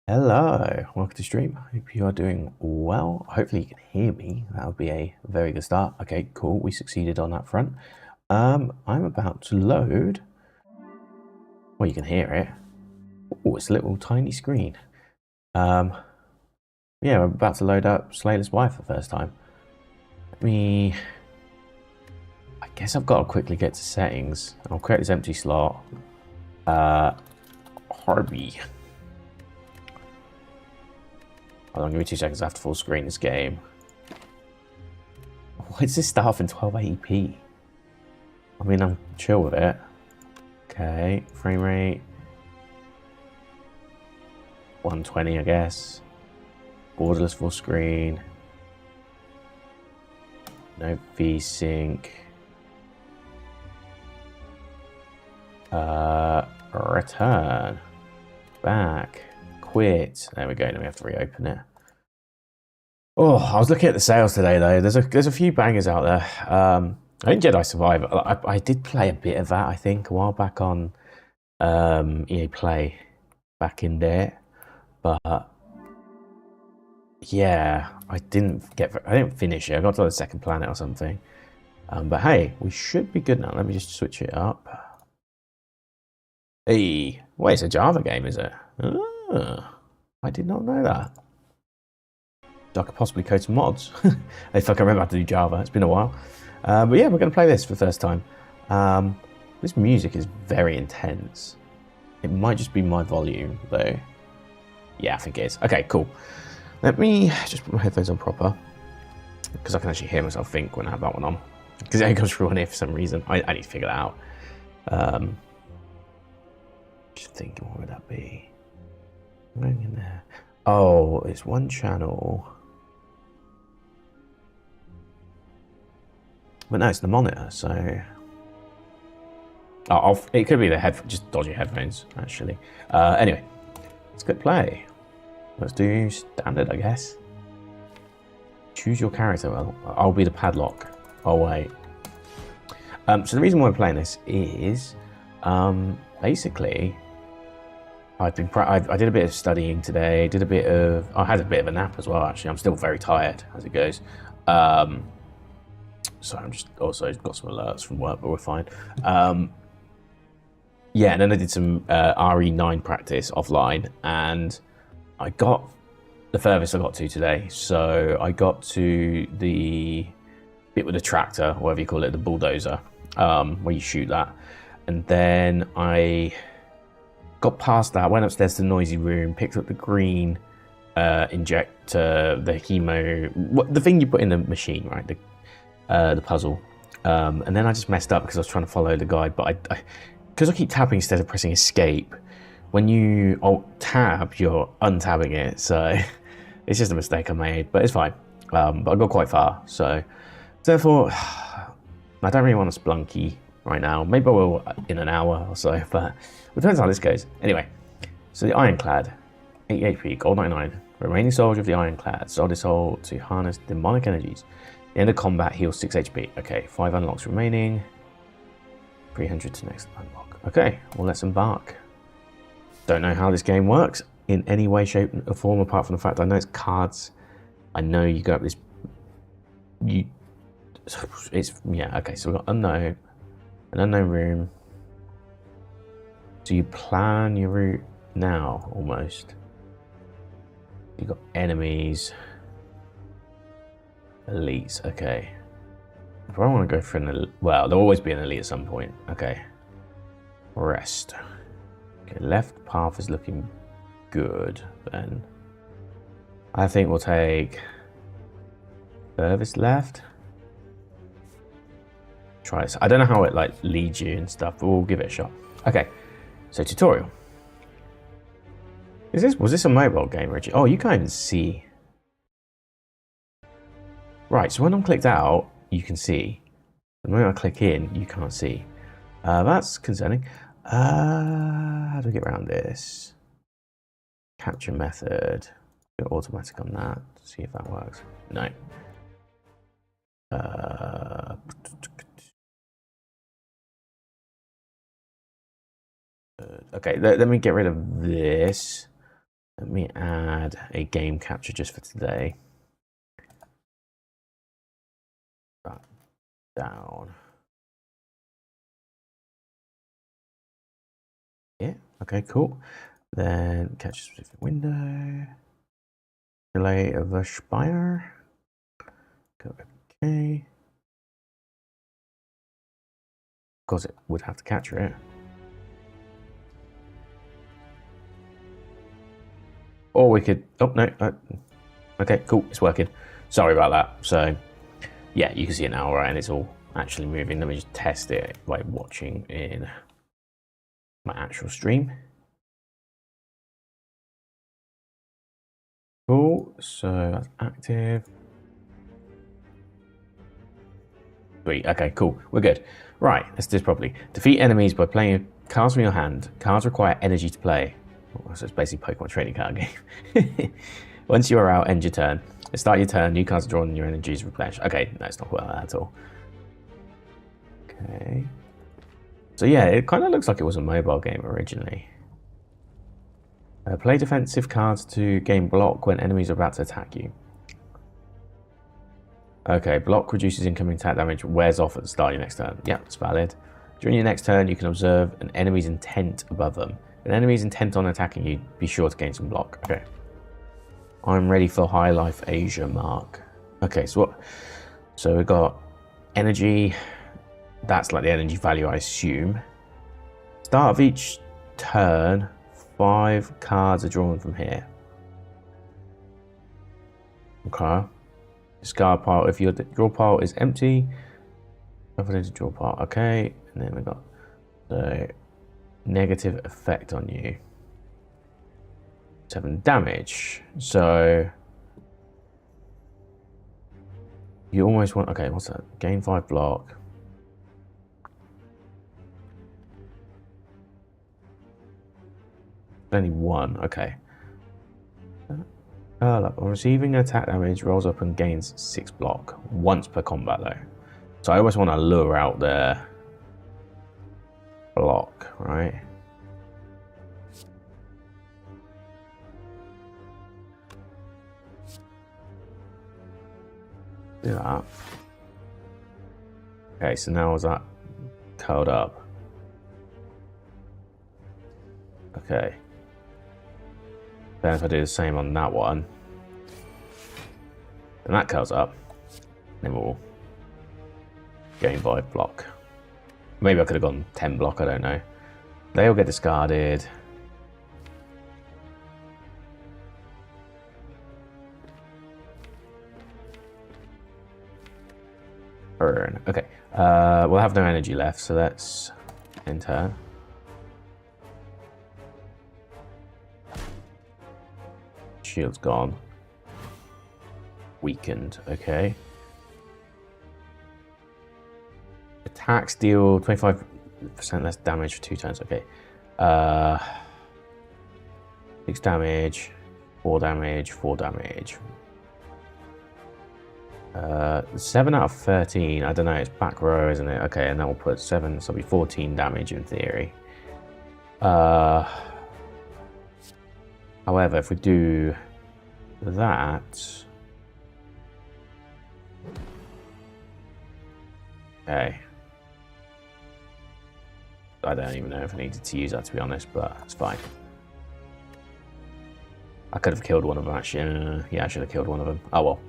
Hello, welcome to stream. Hope you are doing well. Hopefully you can hear me. That would be a very good start. Okay, cool. We succeeded on that front. I'm about to load. Well, you can hear it. Oh, it's a little tiny screen. Yeah, we're about to load up Slayer's Wife for the first time. I guess I've got to quickly get to settings. I'll create this empty slot. Harvey. Hold on, give me 2 seconds. I have to full screen this game. Why does this start off in 1280p? I mean, I'm chill with it. Okay, frame rate 120, I guess. Borderless full screen. No VSync. Return. Back. Quit. There we go. Then we have to reopen it. Oh, I was looking at the sales today though. There's a few bangers out there. I think Jedi Survivor. I did play a bit of that. I think a while back on EA Play, back in there, but yeah, I didn't finish it. I got to the second planet or something. But hey, we should be good now. Let me just switch it up. Hey, wait, it's a Java game, is it? Oh, I did not know that. I could possibly code some mods if I can remember how to do Java. It's been a while. But yeah, we're going to play this for the first time. This music is very intense. It might just be my volume, though. Yeah, I think it is. Okay, cool. Let me just put my headphones on proper, because I can actually hear myself think when I have that one on. Because it goes through on here for some reason. I need to figure that out. Just thinking, what would that be? Going in there. Oh, it's one channel. But no, it's the monitor, so... Oh, it could be the just dodgy headphones, actually. Anyway, let's get play. Let's do standard, I guess. Choose your character. Well, I'll be the padlock. Oh, wait. So the reason why I'm playing this is... basically... I did a bit of studying today. I had a bit of a nap as well, actually. I'm still very tired as it goes. So I'm just also got some alerts from work, but we're fine. Yeah, and then I did some RE9 practice offline, and I got the furthest I got to today. So I got to the bit with the tractor, whatever you call it, the bulldozer, where you shoot that. And then I got past that, went upstairs to the noisy room, picked up the green injector, the hemo, the thing you put in the machine, right? The puzzle. And then I just messed up because I was trying to follow the guide, but because I keep tapping instead of pressing escape, when you alt tab, you're untabbing it, so it's just a mistake I made, but it's fine. But I got quite far, so therefore, I don't really want a Splunky right now. Maybe I will in an hour or so, but it depends how this goes. Anyway, so the Ironclad, 8 HP, gold 99, remaining soldier of the Ironclad, sold his soul to harness demonic energies. The end of combat heals 6 HP. Okay, 5 unlocks remaining. 300 to next unlock. Okay, well, let's embark. Don't know how this game works in any way, shape, or form, apart from the fact I know it's cards. I know you go up this... Yeah, okay, so we've got unknown. An unknown room. So you plan your route now, almost. You've got enemies. Elites, okay. If I want to go for an elite, well, there'll always be an elite at some point. Okay. Rest. Okay, left path is looking good, then. I think we'll take furthest left. Try this. I don't know how it like leads you and stuff, but we'll give it a shot. Okay, so tutorial. Was this a mobile game, Richie? Oh, you can't even see. Right, so when I'm clicked out, you can see. The moment I click in, you can't see. That's concerning. How do we get around this? Capture method. Go automatic on that. See if that works. No. Okay, let me get rid of this. Let me add a game capture just for today. That down. Yeah, okay, cool. Then catch a specific window. Delay of the Spire. Go okay. Of course, it would have to capture it. Or we could. Oh no. Okay, cool. It's working. Sorry about that. So, yeah, you can see it now, right? And it's all actually moving. Let me just test it by watching in my actual stream. Cool. So that's active. Sweet. Okay, cool. We're good. Right, let's do this properly. Defeat enemies by playing cards from your hand. Cards require energy to play. Oh, so it's basically Pokemon trading card game. Once you are out, end your turn. Start your turn, new cards are drawn and your energy is replenished. Okay, no, it's not well at all. Okay. So yeah, it kind of looks like it was a mobile game originally. Play defensive cards to gain block when enemies are about to attack you. Okay, block reduces incoming attack damage, wears off at the start of your next turn. Yeah, it's valid. During your next turn, you can observe an enemy's intent above them. If an enemy's intent on attacking you, be sure to gain some block. Okay. I'm ready for High Life Asia, Mark. Okay, so what? So we've got energy. That's like the energy value, I assume. Start of each turn, 5 cards are drawn from here. Okay. Discard pile. If your draw pile is empty, shuffle into draw pile. Okay, and then we got the negative effect on you. 7 damage. So you almost want. Okay, what's that? Gain 5 block. Only 1. Okay. On receiving attack damage, rolls up and gains 6 block once per combat though. So I always want to lure out their block, right? Do that. Okay, so now is that curled up? Okay. Then if I do the same on that one, then that curls up. Then we'll gain 5 block. Maybe I could have gone 10 block, I don't know. They all get discarded. Burn. Okay. We'll have no energy left, so let's enter. Shield's gone. Weakened, okay. Attacks deal 25% less damage for 2 turns, okay. 6 damage, 4 damage, 4 damage. 7 out of 13, I don't know, it's back row, isn't it? Okay, and that will put 7, so it'll be 14 damage in theory. However, if we do that... Okay. I don't even know if I needed to use that, to be honest, but it's fine. I could have killed one of them, actually. Yeah, I should have killed one of them. Oh, well.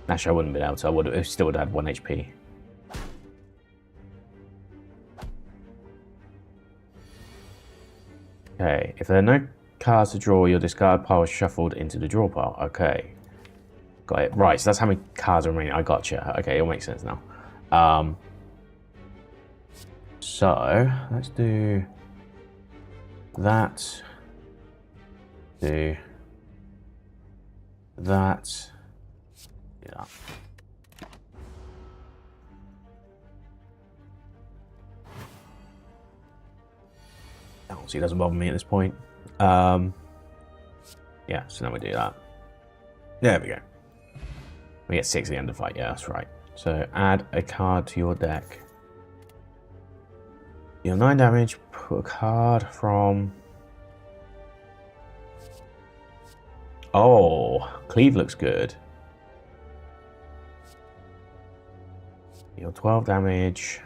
Actually, I wouldn't have been able to. I would have, still would have had 1 HP. Okay, if there are no cards to draw, your discard pile is shuffled into the draw pile. Okay. Got it. Right, so that's how many cards are remaining. I gotcha. Okay, it all makes sense now. So, let's do that. Do that. Do that. Honestly, it doesn't bother me at this point. Yeah, so now we do that. There we go. We get 6 at the end of the fight. Yeah, that's right. So add a card to your deck. Deal 9 damage. Put a card from Oh, cleave looks good. Deal 12 damage.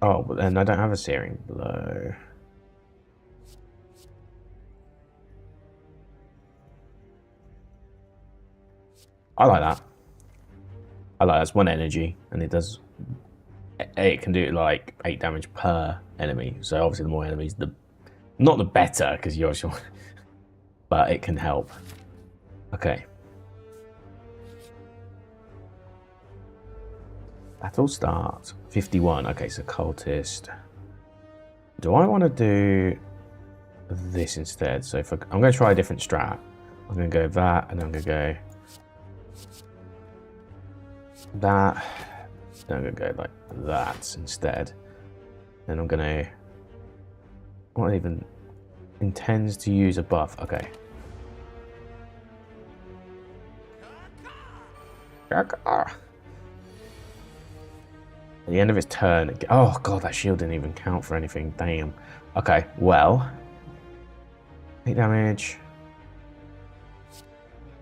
Oh, but then I don't have a searing blow. I like that. I like that's 1 energy, and it does. It can do like 8 damage per enemy. So obviously, the more enemies, the not the better, because you're sure, but it can help. Okay. Battle start 51. Okay, so cultist. Do I want to do this instead? So if I'm going to try a different strat, I'm going to go that, and I'm going to go that. Then I'm going to go like that instead. Then I'm going to. What even intends to use a buff? Okay. At the end of his turn. Oh god, that shield didn't even count for anything. Damn. Okay, well. 8 damage.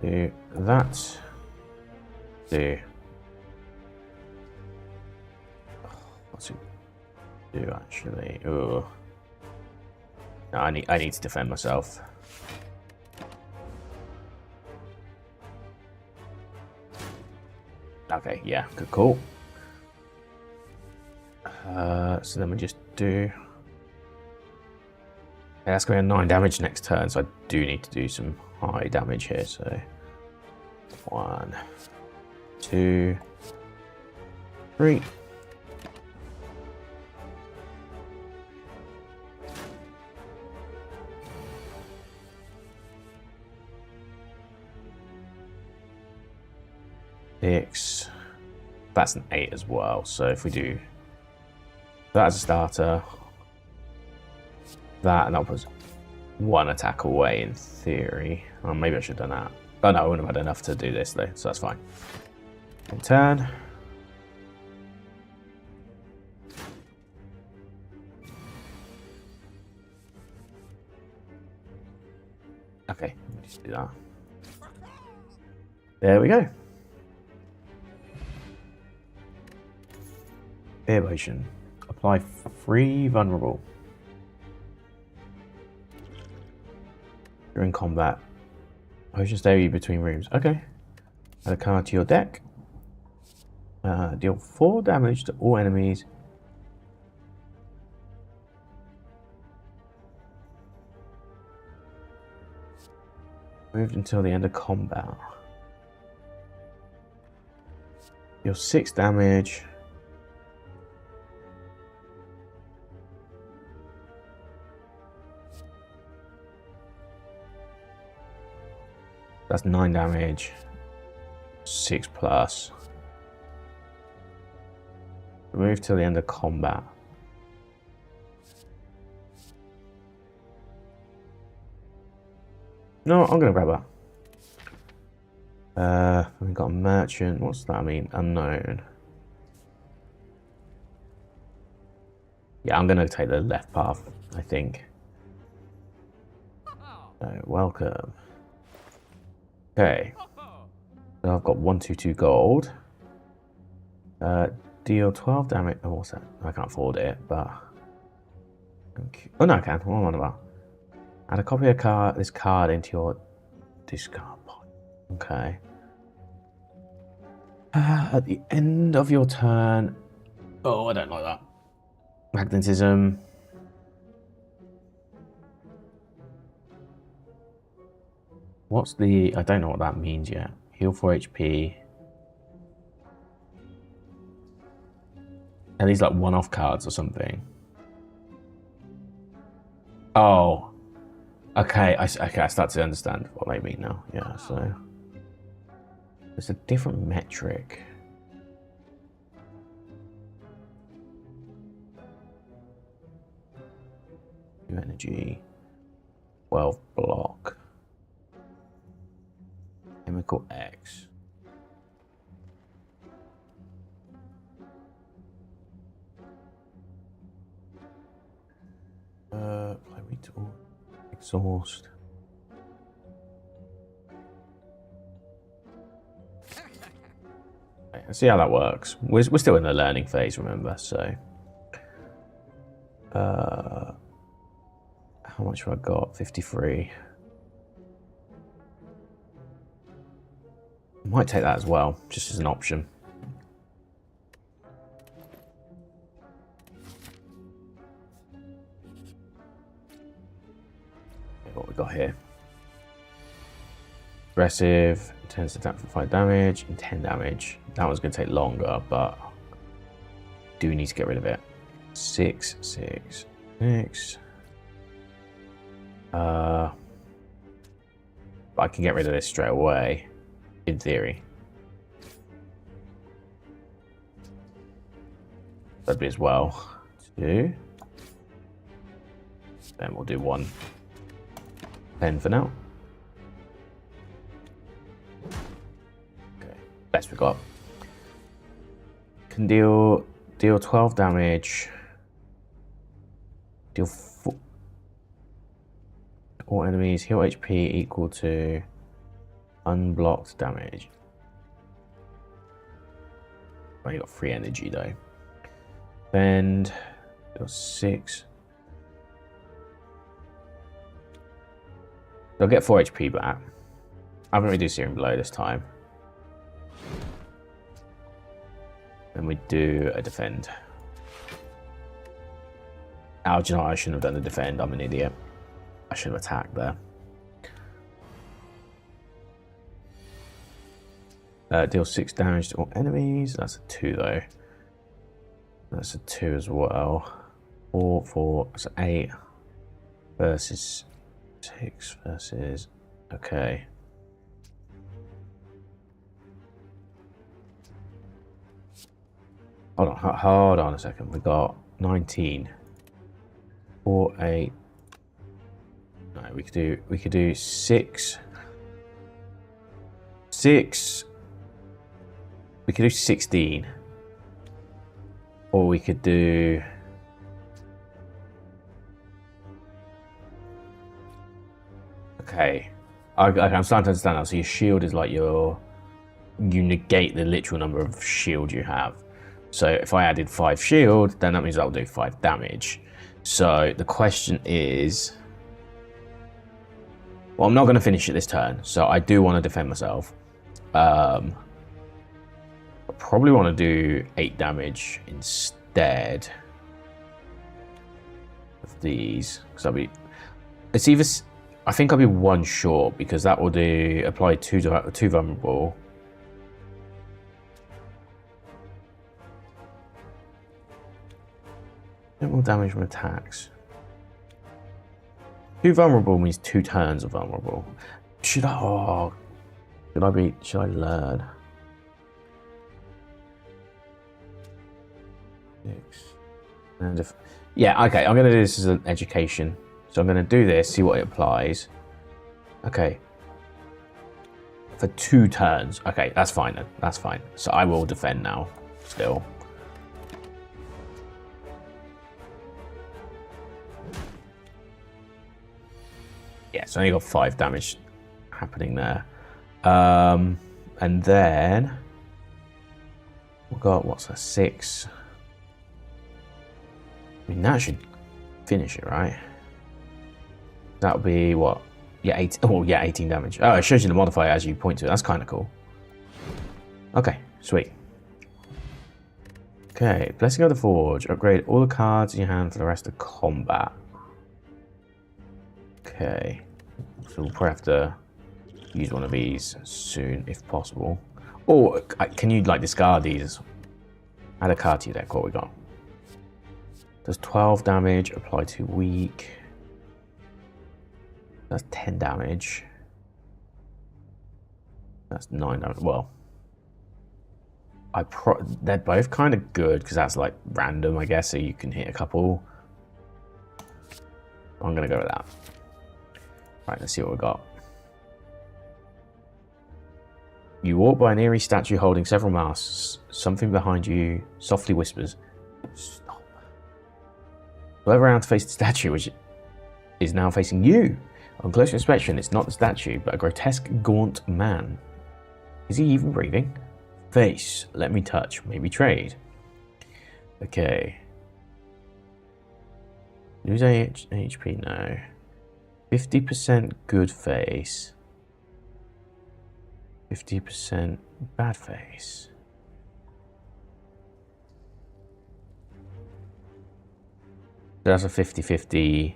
Do that. Do. What's it do actually? Oh. No, I need to defend myself. Okay, yeah, good call. So then we just do. Yeah, that's going to be a 9 damage next turn, so I do need to do some high damage here. So 1, 2, 3. Six. That's an 8 as well. So if we do that as a starter, that, and that was 1 attack away in theory. Oh, maybe I should have done that. Oh no, I wouldn't have had enough to do this though, so that's fine. In turn. Okay, let me just do that. There we go. Air potion. Apply free vulnerable. During combat. Potion stay between rooms. Okay. Add a card to your deck. Deal 4 damage to all enemies. Moved until the end of combat. Deal 6 damage. That's 9 damage. 6 plus. Move till the end of combat. No, I'm gonna grab that. We've got a merchant. What's that mean? Unknown. Yeah, I'm gonna take the left path, I think. Welcome. Okay. So I've got 122 gold. Deal 12 damage. Oh, what's that? I can't afford it, but. Okay. Oh, no, I can. What am I on about? Add a copy of this card into your discard pile. Okay. At the end of your turn. Oh, I don't like that. Magnetism. What's the. I don't know what that means yet. Heal 4 HP. Are these like one-off cards or something? Oh. Okay, I start to understand what they mean now. Yeah, so. It's a different metric. New energy. 12 block. Chemical X. Play weak to all. Exhaust. Okay, let's see how that works. We're still in the learning phase, remember, so. How much have I got? 53. I might take that as well, just as an option. Okay, what we got here? Aggressive, intends to attack for 5 damage and 10 damage. That one's going to take longer, but do we need to get rid of it? 6, 6, 6. I can get rid of this straight away, in theory. That'd be as well. 2. Then we'll do 1. 10 for now. Okay, best we got. Can deal 12 damage. Deal 4. All enemies heal HP equal to unblocked damage. Only got 3 energy though. Bend. Deal 6. I'll get 4 HP back. I haven't reduced Searing Blow this time. Then we do a defend. Oh, do you know what? I shouldn't have done the defend. I'm an idiot. I should have attacked there. Deal 6 damage to all enemies. That's a 2 though. That's a 2 as well. 4, 4. That's 8 versus 6 versus. Okay. Hold on a second. We got 19. 4, 8. No, we could do 6. 6. We could do 16. Or we could do. Okay. I'm starting to understand now. So your shield is like you negate the literal number of shield you have. So if I added 5 shield, then that means that will do 5 damage. So the question is, well, I'm not going to finish it this turn, so I do want to defend myself. I probably want to do 8 damage instead of these, because it's either, I think I'll be 1 short, because that will do apply 2 vulnerable. Bit more damage from attacks. 2 vulnerable means 2 turns of vulnerable. Should I learn? 6. And if, yeah, okay, I'm gonna do this as an education. So I'm gonna do this, see what it applies. Okay. For 2 turns. Okay, that's fine then. That's fine. So I will defend now, still. Yeah, so I only got 5 damage happening there. And then we've got, what's that, 6? I mean, that should finish it, right? That would be what? Yeah, 8. Oh, yeah, 18 damage. Oh, it shows you the modifier as you point to it. That's kind of cool. Okay, sweet. Okay, Blessing of the Forge. Upgrade all the cards in your hand for the rest of combat. Okay. So we'll probably have to use one of these soon, if possible. Or can you like discard these? Add a card to your deck. What we got? Does 12 damage. Apply to weak. That's 10 damage. That's 9 damage. Well, they're both kind of good because that's like random, I guess. So you can hit a couple. I'm gonna go with that. Right, let's see what we got. You walk by an eerie statue holding several masks. Something behind you softly whispers, "Stop." Go around to face the statue, which is now facing you. On closer inspection, it's not the statue, but a grotesque, gaunt man. Is he even breathing? Face, let me touch, maybe trade. Okay. Lose HP, no. 50% good face. 50% bad face. That's a 50-50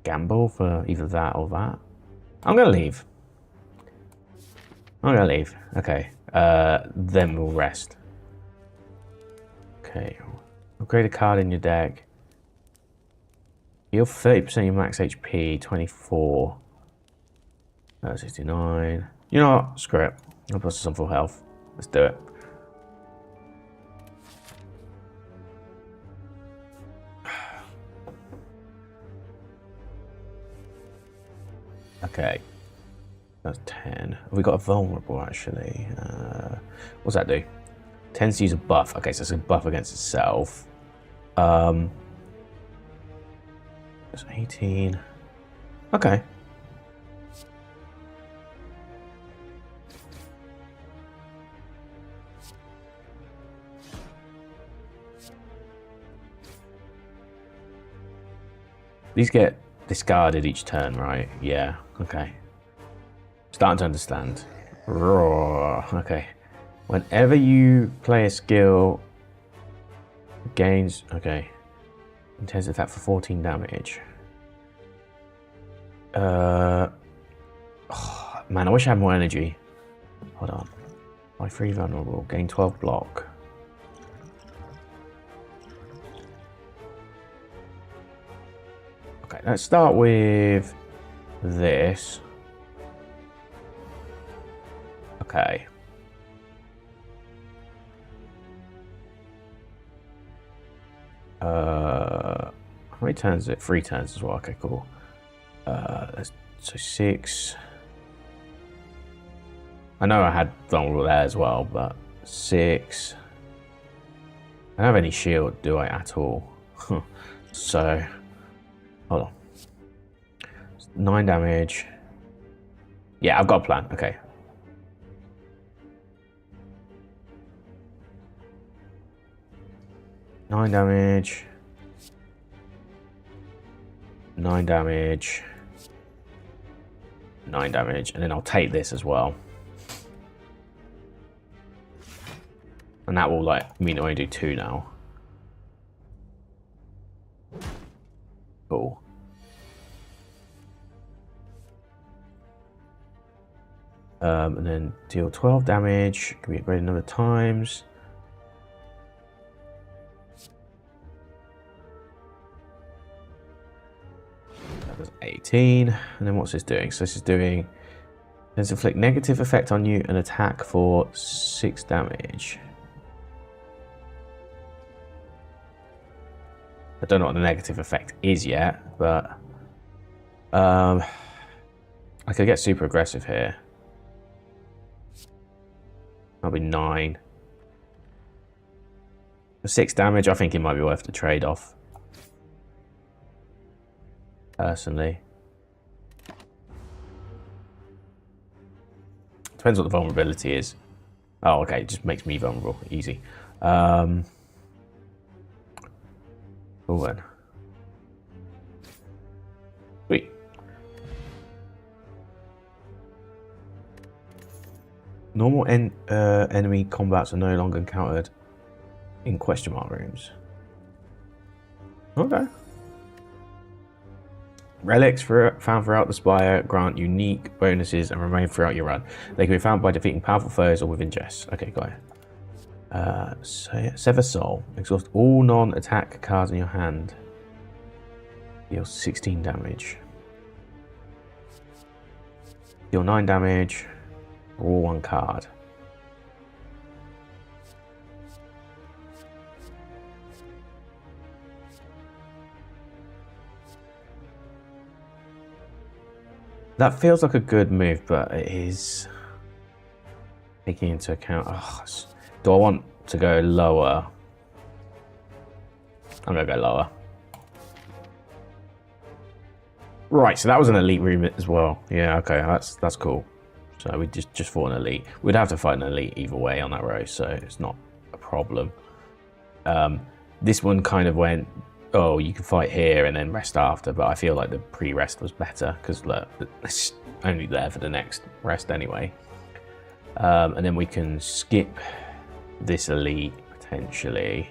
gamble for either that or that. I'm gonna leave. Okay. Then we'll rest. Okay. Upgrade a card in your deck. Heal 30% your max HP, 24. 69. You know what? Screw it. I'll put some full health. Let's do it. Okay. That's 10. We got a vulnerable actually. What's that do? Tends to use a buff. Okay, so it's a buff against itself. That's 18. Okay. These get discarded each turn, right? Yeah, okay. Starting to understand. Raw. Okay. Whenever you play a skill, gains. Okay. Intense attack for 14 damage. Oh, man, I wish I had more energy. Hold on. My 3 vulnerable. Gain 12 block. Okay, let's start with this. Okay. How many turns is it? 3 turns as well. Okay, cool. So 6. I know I had vulnerable there as well, but 6. I don't have any shield, do I, at all? So, hold on. 9 damage. Yeah, I've got a plan. Okay. Nine damage. 9 damage. 9 damage. And then I'll take this as well. And that will like mean I only do 2 now. Cool. And then deal 12 damage. Can be upgraded another times. That was 18. And then what's this doing? So this is doing. Let's inflict negative effect on you and attack for 6 damage. I don't know what the negative effect is yet, but I could get super aggressive here. That'll be 9. For 6 damage, I think it might be worth the trade-off. Personally. Depends what the vulnerability is. Oh, okay, it just makes me vulnerable. Easy. Oh, then. Sweet. Normal enemy combats are no longer encountered in question mark rooms. Okay. Relics found throughout the Spire grant unique bonuses and remain throughout your run. They can be found by defeating powerful foes or within chests. Okay, got it. Sever Soul. Exhaust all non-attack cards in your hand. Deal 16 damage. Deal 9 damage. Draw 1 card. That feels like a good move, but it is taking into account. Oh, do I want to go lower? I'm gonna go lower. Right, so that was an elite room as well. Yeah, okay, that's cool. So we just fought an elite. We'd have to fight an elite either way on that row, so it's not a problem. This one kind of went, oh, you can fight here and then rest after, but I feel like the pre-rest was better because look, it's only there for the next rest anyway. And then we can skip this elite potentially.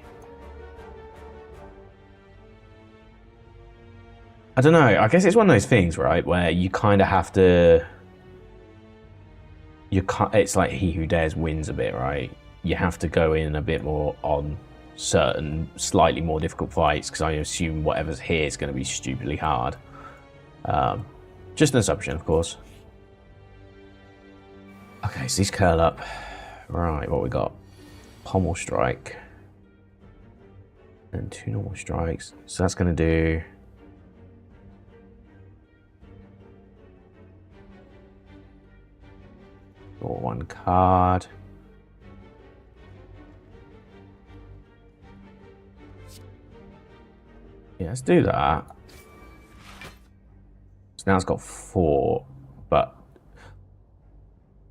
I don't know. I guess it's one of those things, right, where you kind of have to. You can't. It's like he who dares wins a bit, right? You have to go in a bit more on certain, slightly more difficult fights because I assume whatever's here is going to be stupidly hard. Just an assumption, of course. Okay, so these curl up. Right, what we got? Pommel strike and 2 normal strikes. So that's going to do. Or 1 card. Yeah, let's do that. So now it's got 4, but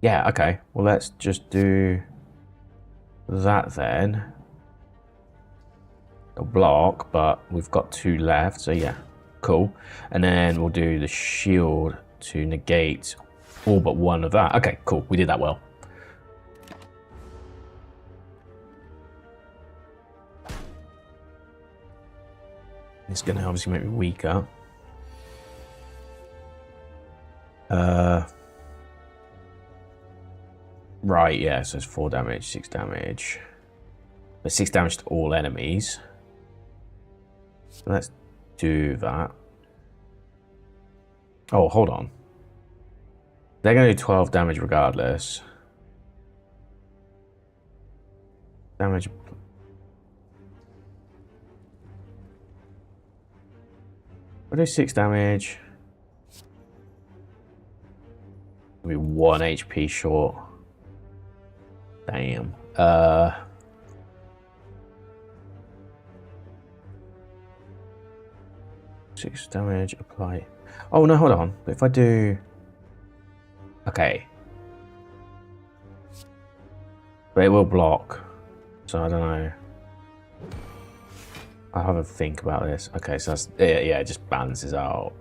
yeah, okay. Well, let's just do that then. A block, but we've got 2 left, so yeah, cool. And then we'll do the shield to negate all but 1 of that. Okay, cool. We did that well. It's going to obviously make me weaker. Right, yeah, so it's 4 damage, 6 damage. But 6 damage to all enemies. So let's do that. Oh, hold on. They're going to do 12 damage regardless. Damage. I'll do 6 damage. I'll be 1 HP short. Damn. 6 damage, apply. Oh, no, hold on. If I do... Okay. But it will block. So I don't know. I'll have a think about this. Okay, so that's... Yeah, it just balances out.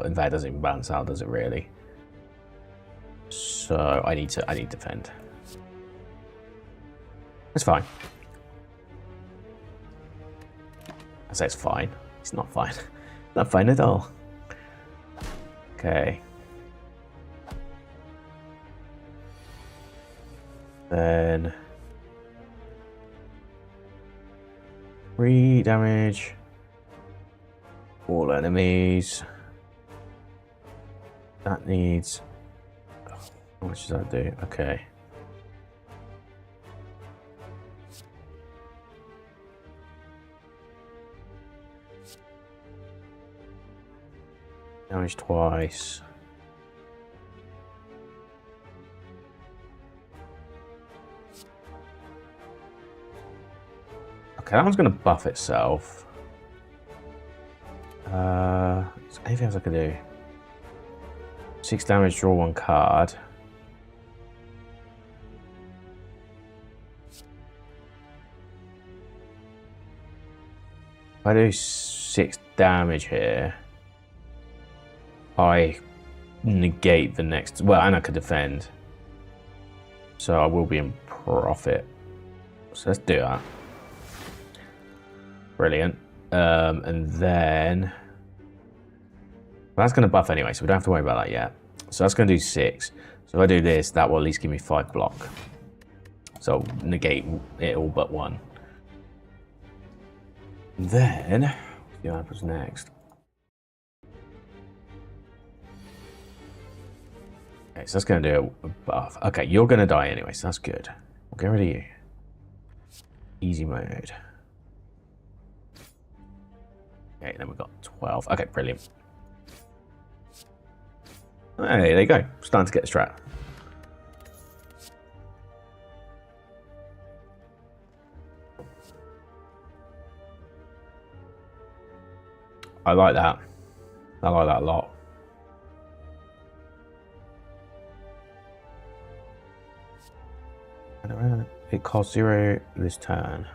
In fact, it doesn't even balance out, does it really? So I need to defend. It's fine. I say it's fine. It's not fine. Not fine at all. Okay. Then 3 damage. All enemies. That needs. How much does that do? Okay. Damage twice. Okay, that one's going to buff itself. Is there anything else I can do? 6 damage, draw 1 card. If I do 6 damage here, I negate the next... Well, and I could defend. So I will be in profit. So let's do that. Brilliant. And then... Well, that's going to buff anyway, so we don't have to worry about that yet. So that's going to do 6. So if I do this, that will at least give me 5 block. So negate it all but 1. Then, let's see what happens next. Okay, so that's going to do a buff. Okay, you're going to die anyway, so that's good. We'll get rid of you. Easy mode. Okay, then we've got 12. Okay, brilliant. Hey, there you go. Starting to get the strat. I like that. I like that a lot. It costs 0 this turn.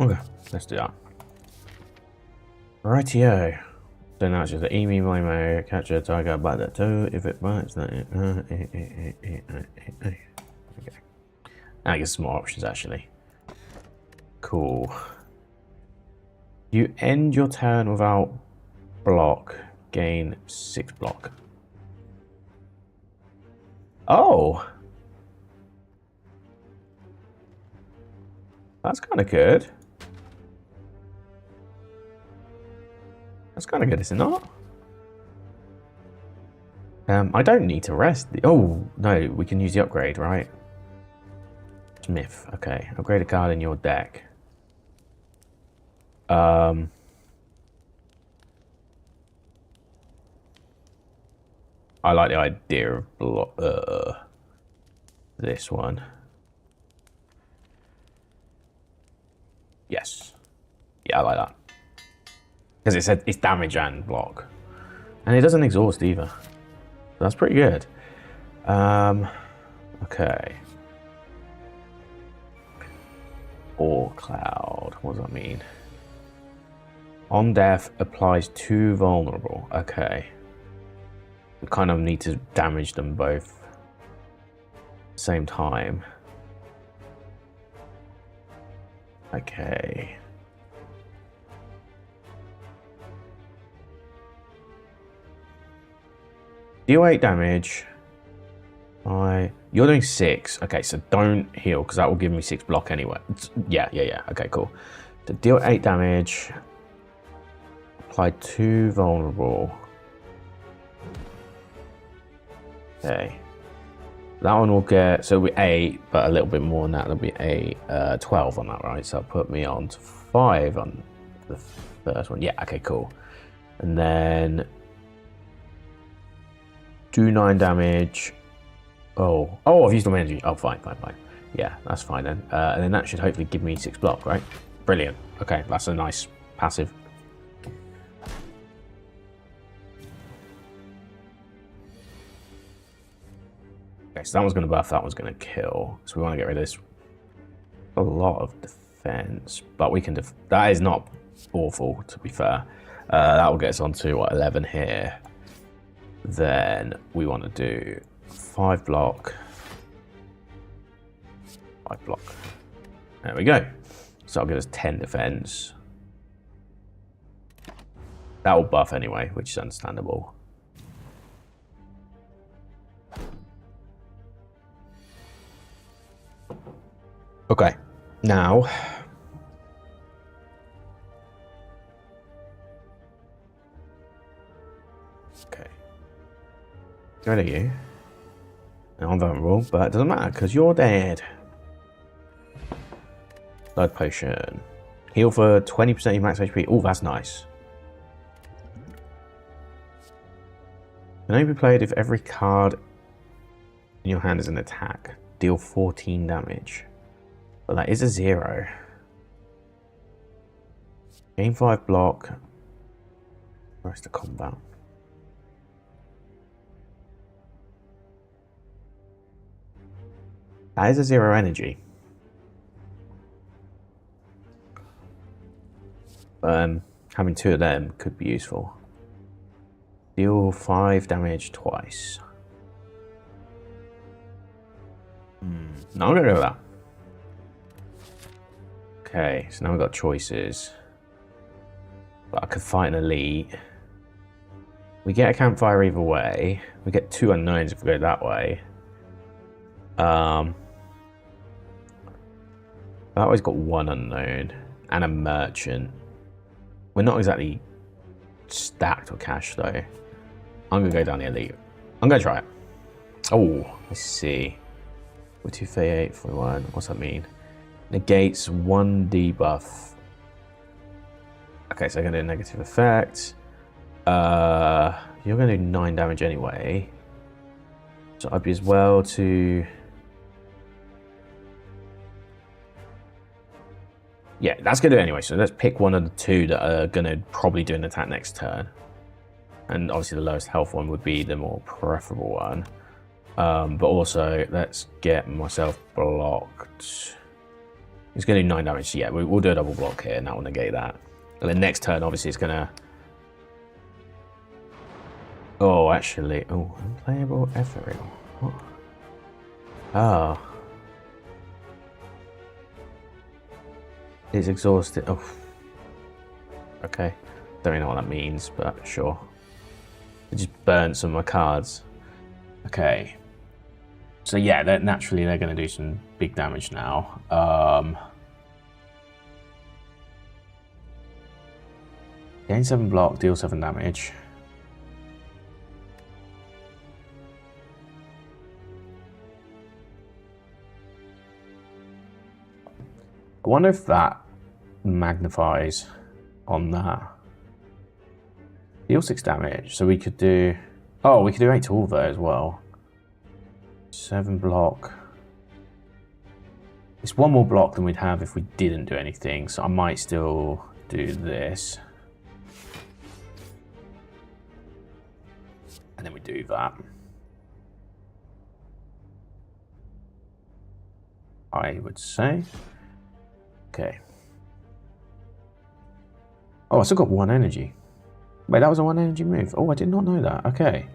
Okay, let's do that. Rightio. So now it's just the Emi Momo, catch a tiger by the toe. If it bites, then okay. I guess some more options actually. Cool. You end your turn without block, gain 6 block. Oh! That's kind of good. That's kind of good, is it not? I don't need to rest. Oh, no, we can use the upgrade, right? Smith, okay. Upgrade a card in your deck. I like the idea of this one. Yes. Yeah, I like that. Because it said it's damage and block. And it doesn't exhaust either. That's pretty good. Okay. Or cloud. What does that mean? On death applies 2 vulnerable. Okay. We kind of need to damage them both at the same time. Okay. Deal 8 damage. You're doing 6. Okay, so don't heal because that will give me 6 block anyway. Yeah. Okay, cool. So deal 8 damage. Apply 2 vulnerable. Okay. That one will get, so it'll be 8, but a little bit more than that. There'll be 12 on that, right? So it'll put me on to 5 on the first one. Yeah, okay, cool. And then do 9 damage. Oh, I've used my energy. Oh, fine. Yeah, that's fine then. And then that should hopefully give me 6 block, right? Brilliant. Okay, that's a nice passive. Okay, so that one's going to buff, that one's going to kill. So we want to get rid of this. A lot of defense, but we can that is not awful, to be fair. That will get us on to, what, 11 here. Then we want to do 5 block. 5 block. There we go. So that'll give us 10 defense. That will buff anyway, which is understandable. Okay, now okay, get rid of you. Now I'm vulnerable, but it doesn't matter because you're dead. Blood potion. Heal for 20% of your max HP. Oh, that's nice. Can only be played if every card in your hand is an attack. Deal 14 damage. But that is a 0. Gain 5 block. Rest of combat. That is a 0 energy. Having 2 of them could be useful. Deal 5 damage twice. No, I'm gonna go with that. Okay, so now we've got choices. But I could fight an elite. We get a campfire either way. We get 2 unknowns if we go that way. That way's got 1 unknown and a merchant. We're not exactly stacked with cash though. I'm gonna go down the elite. I'm gonna try it. Oh, let's see. 4238, 41. What's that mean? Negates 1 debuff. Okay, so I'm gonna do a negative effect. You're gonna do 9 damage anyway. So I'd be as well to. Yeah, that's gonna do it anyway. So let's pick one of the 2 that are gonna probably do an attack next turn. And obviously the lowest health one would be the more preferable one. But also, let's get myself blocked. It's going to do 9 damage. So yeah, we'll do a double block here, and that will negate that. And then next turn, obviously, it's going to... Oh, actually... Oh, unplayable ethereal. What? Ah. It's exhausted. Oh. Okay. Don't really know what that means, but sure. It just burnt some of my cards. Okay. So yeah, naturally they're going to do some big damage now. Gain 7 block, deal 7 damage. I wonder if that magnifies on that. Deal 6 damage, so we could do... Oh, we could do 8 to all there as well. 7 block. It's 1 more block than we'd have if we didn't do anything, so I might still do this. And then we do that. I would say. Okay. Oh, I still got 1 energy. Wait, that was a 1 energy move. Oh, I did not know that. Okay.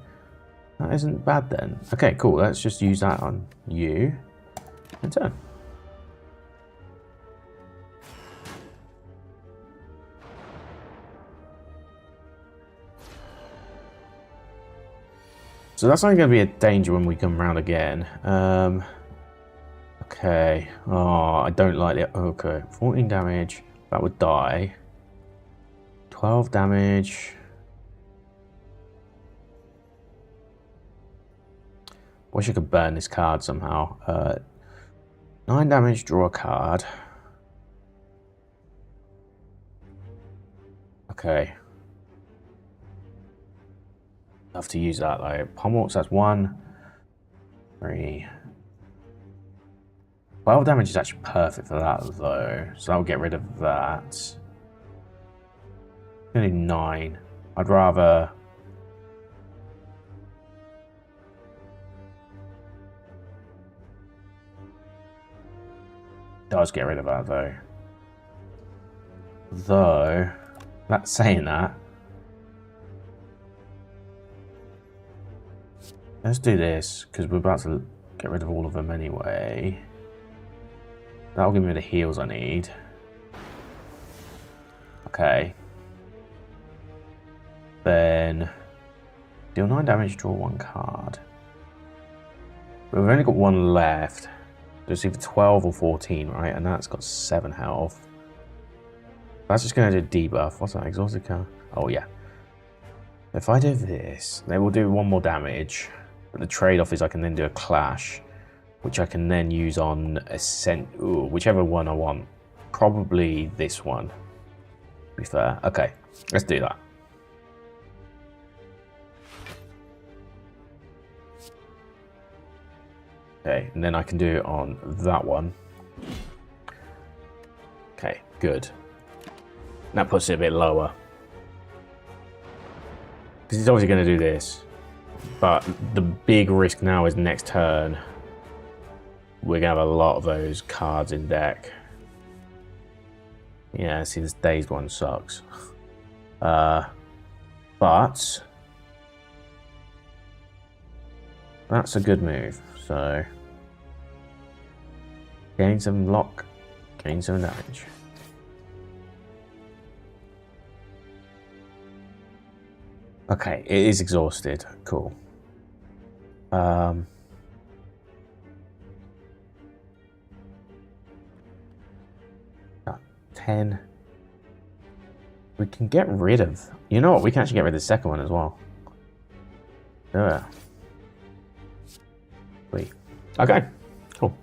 That isn't bad then. Okay, cool. Let's just use that on you. And turn. So that's only going to be a danger when we come around again. Okay. Oh, I don't like it. Okay. 14 damage. That would die. 12 damage. Wish I could burn this card somehow. 9 damage, draw a card. Okay. I have to use that though. Pommels, that's 1, 3. 12 damage is actually perfect for that though. So I'll get rid of that. Only 9. I'd rather... Does get rid of that though. Though, that's saying that. Let's do this, because we're about to get rid of all of them anyway. That'll give me the heals I need. Okay. Then, deal 9 damage, draw 1 card. But we've only got 1 left. It's either 12 or 14, right? And that's got 7 health. That's just going to do debuff. What's that? Exhausted card? Oh, yeah. If I do this, they will do 1 more damage. But the trade-off is I can then do a clash, which I can then use on whichever one I want. Probably this one, to be fair. Okay, let's do that. Okay, and then I can do it on that one. Okay, good. That puts it a bit lower. Because he's obviously going to do this. But the big risk now is next turn, we're going to have a lot of those cards in deck. Yeah, see, this dazed one sucks. But that's a good move. So, gain 7 block, gain 7 damage. Okay, it is exhausted. Cool. 10. We can get rid of... You know what? We can actually get rid of the second one as well. Yeah. Sweet. Okay. Cool.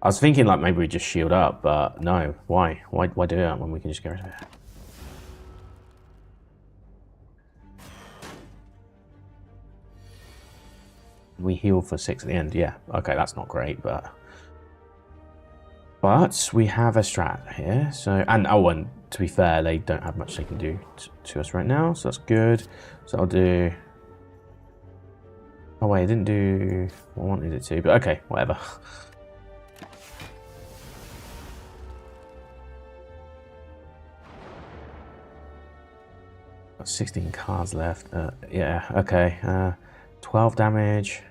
I was thinking like maybe we just shield up, but no. Why? Why do that when we can just get rid of it? We heal for 6 at the end. Yeah. Okay, that's not great, but we have a strat here. So and to be fair, they don't have much they can do to us right now, so that's good. So I'll do Oh wait, it didn't do what I wanted it to, but okay, whatever. Got 16 cards left. Yeah, okay. 12 damage,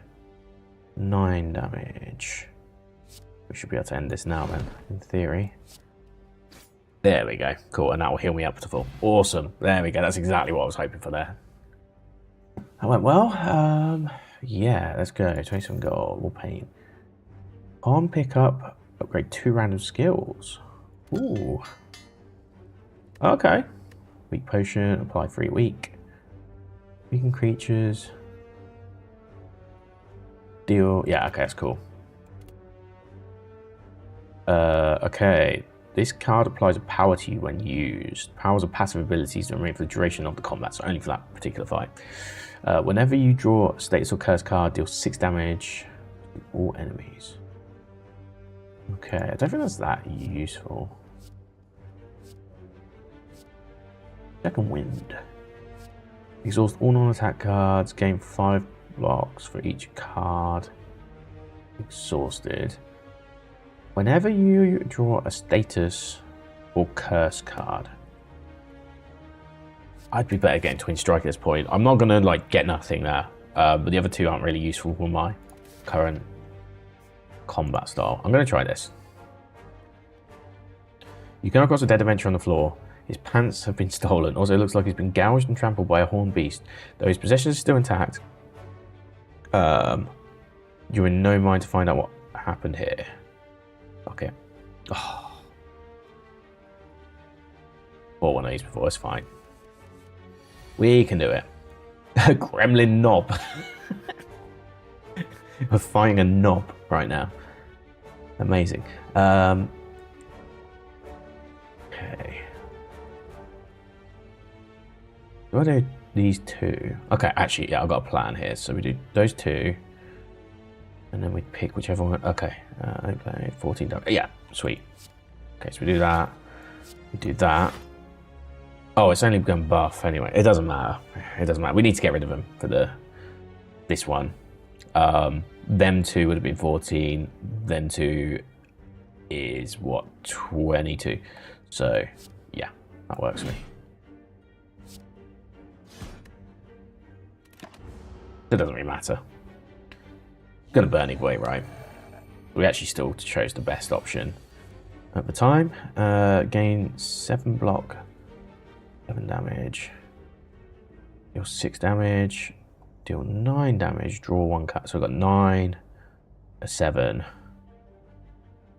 9 damage. We should be able to end this now then, in theory. There we go. Cool, and that will heal me up to full. Awesome. There we go. That's exactly what I was hoping for there. That went well. Yeah, let's go. 27 gold. We'll paint. On pickup, upgrade 2 random skills. Ooh. Okay. Weak potion, apply 3 weak. Weaken creatures. Deal. Yeah, okay, that's cool. Okay. This card applies a power to you when used. Powers are passive abilities that remain for the duration of the combat, so only for that particular fight. Whenever you draw a status or curse card, deal 6 damage to all enemies. Okay, I don't think that's that useful. Second Wind. Exhaust all non-attack cards, gain 5 blocks for each card exhausted. Whenever you draw a status or curse card, I'd be better getting Twin Strike at this point. I'm not going to like get nothing there, but the other two aren't really useful for my current combat style. I'm going to try this. You come across a dead adventurer on the floor. His pants have been stolen. Also, it looks like he's been gouged and trampled by a horned beast. Though his possessions are still intact, you're in no mind to find out what happened here. Okay. Oh. Bought one of these before, it's fine. We can do it. Gremlin knob. We're fighting a knob right now. Amazing. Okay. Do I do these two? Okay, actually, yeah, I've got a plan here. So we do those two. And then we pick whichever one. Okay. Okay, 14 damage. Yeah, sweet. Okay, so we do that. We do that. Oh, it's only going buff anyway. It doesn't matter. It doesn't matter. We need to get rid of them for this one. Them two would have been 14. Them two is what, 22. So yeah, that works for me. It doesn't really matter. It's gonna burn anyway, right? We actually still chose the best option at the time. Gain 7 block, 7 damage. Deal 6 damage. Deal 9 damage. Draw 1 card. So we've got 9, a 7,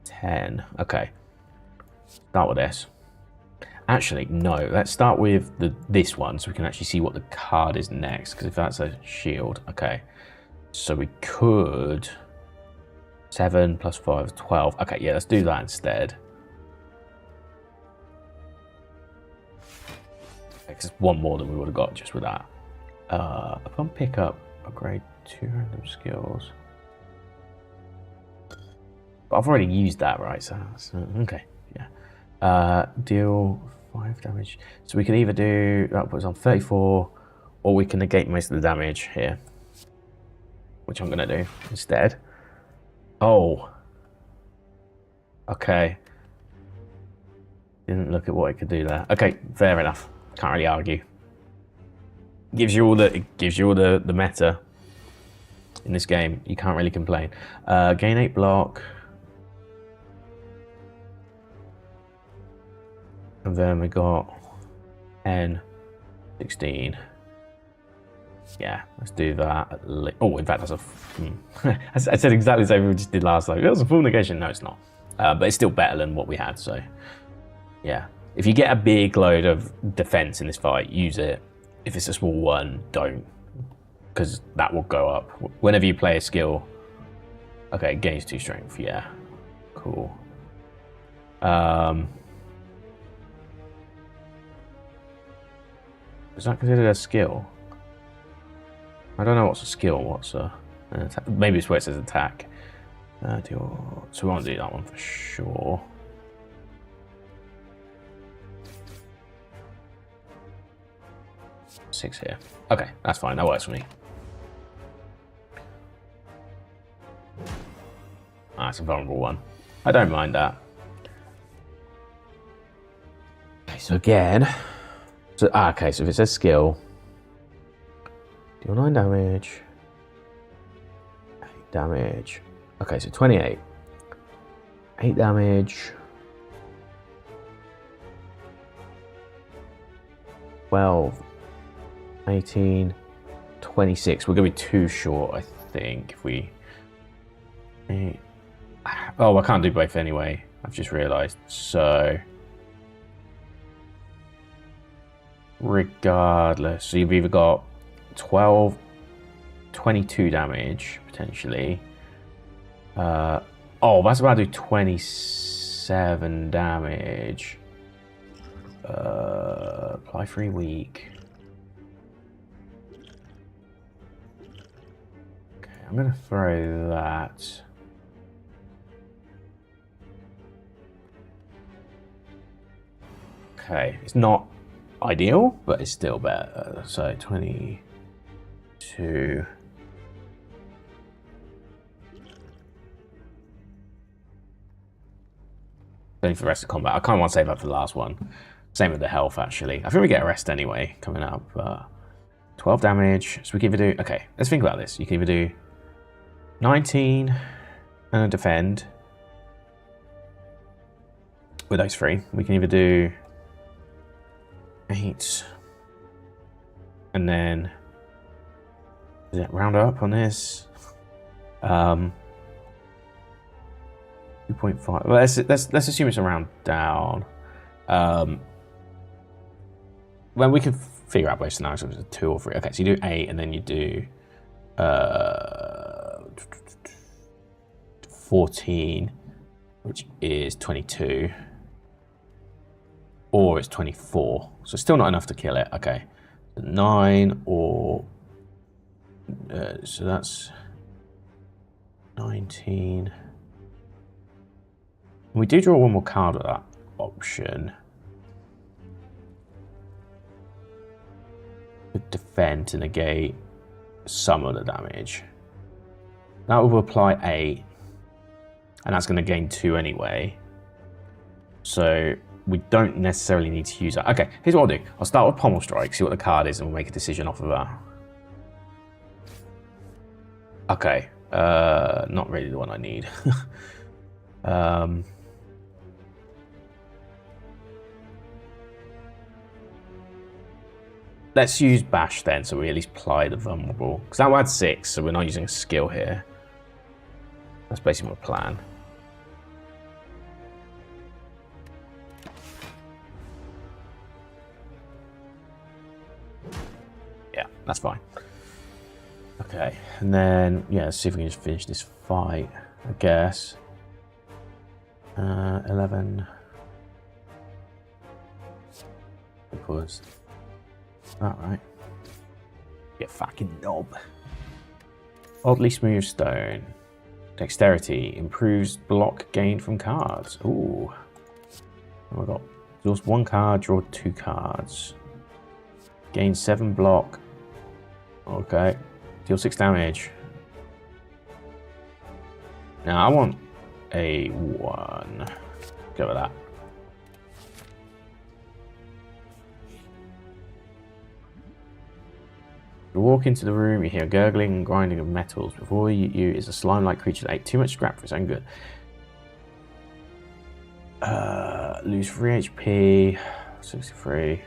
10. Okay. Start with this. Actually, no. Let's start with this one so we can actually see what the card is next. Because if that's a shield, okay. So we could 7 plus 5, 12. Okay, yeah, let's do that instead. It's one more than we would have got just with that. Upon pickup, upgrade 2 random skills. But I've already used that, right? So okay, yeah. Deal 5 damage. So we can either do that puts on 34, or we can negate most of the damage here, which I'm gonna do instead. Oh, okay. Didn't look at what it could do there. Okay, fair enough. Can't really argue. Gives you all the meta in this game. You can't really complain. Gain 8 block. And then we got 10, 16. Yeah, let's do that. Oh, in fact, that's a... I said exactly the same we just did last time. It was a full negation. No, it's not. But it's still better than what we had, so... Yeah. If you get a big load of defense in this fight, use it. If it's a small one, don't. Because that will go up. Whenever you play a skill... Okay, it gains 2 strength. Yeah. Cool. Is that considered a skill? I don't know what's a skill, what's an attack. Maybe it's where it says attack. So we won't do that one for sure. Six here. Okay, that's fine. That works for me. it's a vulnerable one. I don't mind that. Okay, so again, okay, so if it says skill, deal 9 damage, 8 damage. Okay, so 28, 8 damage, 12, 18, 26. We're gonna be too short, I think. If we, oh, I can't do both anyway. I've just realised. So, regardless, so you've either got 12, 22 damage potentially. Oh, that's about to do 27 damage. Apply 3 weak. Okay, I'm gonna throw that. Okay, it's not ideal, but it's still better. So 22. Only for the rest of combat. I kind of want to save that for the last one. Same with the health, actually. I think we get a rest anyway coming up. 12 damage. So we can either do... Okay, let's think about this. You can either do 19 and a defend with those 3. We can either do 8 and then... Does it round up on this? 2.5. Well, let's assume it's a round down. Well, we can figure out both scenarios. If it's a 2 or 3. Okay, so you do 8, and then you do 14, which is 22, or it's 24. So still not enough to kill it. Okay, 9 or so that's 19. We do draw one more card with that option. Could defend to negate some of the damage. That will apply 8, and that's going to gain 2 anyway. So we don't necessarily need to use that. Okay, here's what I'll do. I'll start with Pommel Strike, see what the card is, and we'll make a decision off of that. Okay, not really the one I need. Let's use Bash then, so we at least ply the vulnerable. Because that will add 6, so we're not using a skill here. That's basically my plan. Yeah, that's fine. Okay, and then, yeah, let's see if we can just finish this fight, I guess. 11. Because... Alright. You fucking knob. Oddly smooth stone. Dexterity. Improves block gained from cards. Ooh. Oh, I got draws 1 card, draw 2 cards. Gain 7 block. Okay. Deal 6 damage. Now I want a 1. Go with that. You walk into the room, you hear gurgling and grinding of metals. Before you is a slime-like creature that ate too much scrap for its own good. Lose 3 HP, 63.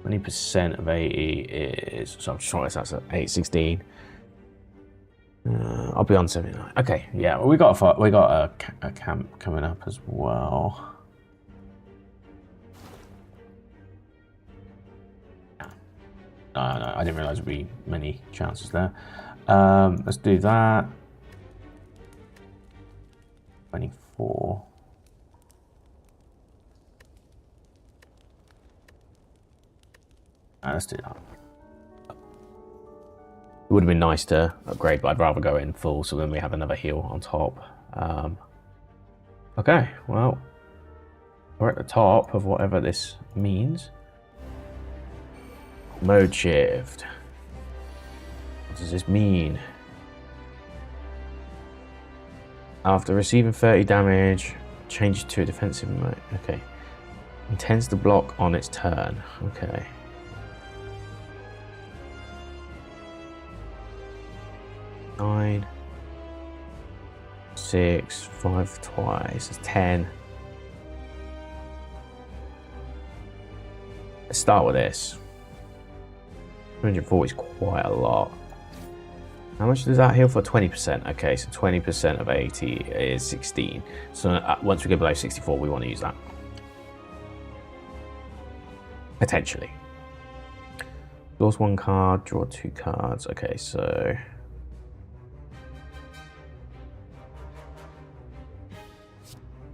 20% of 80 is... So I'm just trying to that's at 816. I'll be on 79. Okay, yeah, well, we got a camp coming up as well. No, I didn't realise there'd be many chances there. Let's do that. 24. Let's do that. It would have been nice to upgrade, but I'd rather go in full so then we have another heal on top. Okay, well, we're at the top of whatever this means. Mode shift. What does this mean? After receiving 30 damage, changes to a defensive mode. Okay. Intends to block on its turn. Okay. Nine. 6, 5 twice. It's 10. Let's start with this. 240 is quite a lot. How much does that heal for? 20%. Okay, so 20% of 80 is 16. So once we get below 64, we want to use that. Potentially. Draws 1 card, draw 2 cards. Okay, so...